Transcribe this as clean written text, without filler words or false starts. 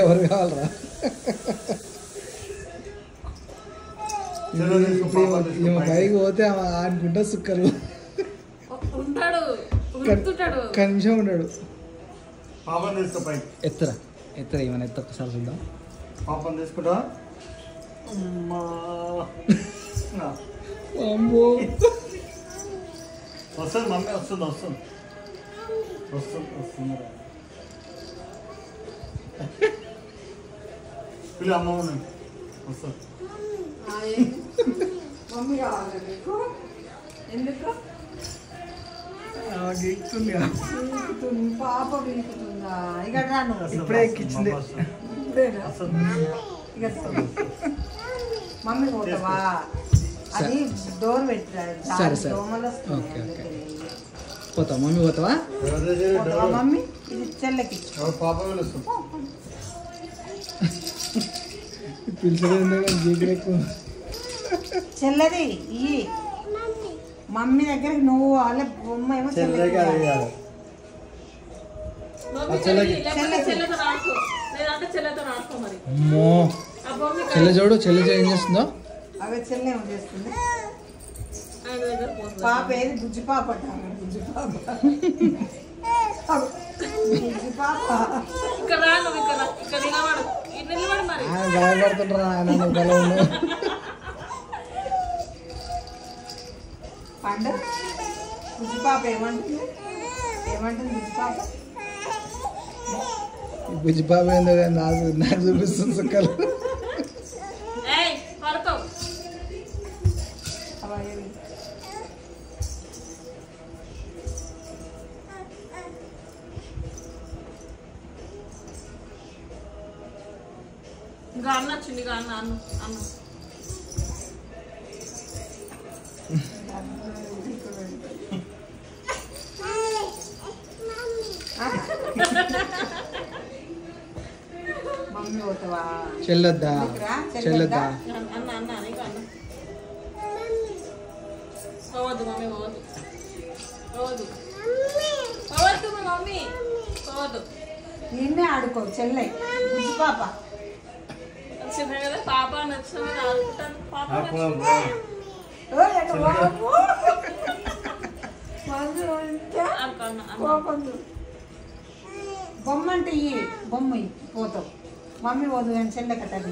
ఎవరు కావాలరా? పైకి పోతే అనుకుంటా సుక్కరు కనిమిషం ఉన్నాడు. ఎత్తరా ఎత్తరా ఏమైనా ఎత్త ఒకసారి చూద్దాం. పాపం తీసుకుంటా. అమ్మో వస్తుంది మమ్మీ వస్తుంది వస్తుంది వస్తుంది వస్తుంది పిల్ల అమ్మ ఉన్నాయి వస్తుంది. మమ్మీ కావాలి మీకు ఎందుకు? పాప వీకుతుందా? ఇక రాను ఇప్పుడే ఎక్కించింది. మమ్మీ పోతావా? అది డోర్ పెట్టిరా. సరే సరే ఓకే ఓకే పోతావా మమ్మీ? పోతావా మమ్మీ? ఇది చెల్లెకి పాప వెళ్తాం. పిలిచలేదు చెల్లది ఈ మమ్మీ దగ్గరికి నువ్వు వాళ్ళ బొమ్మ ఏమో చెల్లెకి. చెల్లె చూడు చెల్లె ఏం చేస్తుందో. అవి చెల్లె ఏమో చేస్తుంది. పాప ఏది బుజ్జి పాప బుజ్జి పాప బుజ్జి పాప. భయపడుతుంటారా ఆయన? పండు బుజ్జి పాప ఏమంటుంది? ఏమంటుంది బుజ్జి పాప? బుజ్జి పాప ఏందో నాకు నాకు చూపిస్తుంది సుక్కలు. ఇంకా అన్న వచ్చింది. ఇక అన్న అన్న అన్న మమ్మీ పోతావా? చెల్లొద్దా చెల్లొద్దా? అన్న అన్న అని అన్న పోవద్దు మమ్మీ పోవద్దు పోవద్దు పోవద్దు మమ్మీ పోవద్దు. నిన్నే ఆడుకో చెల్లె బుజ్జి పాప. వచ్చింది కదా పాప నచ్చిన ఆడుకుంటాను. పాప బొమ్మ అంటే ఇయ్యి బొమ్మ పోతావు. మమ్మీ పోదు కానీ చెల్లె కట్టది.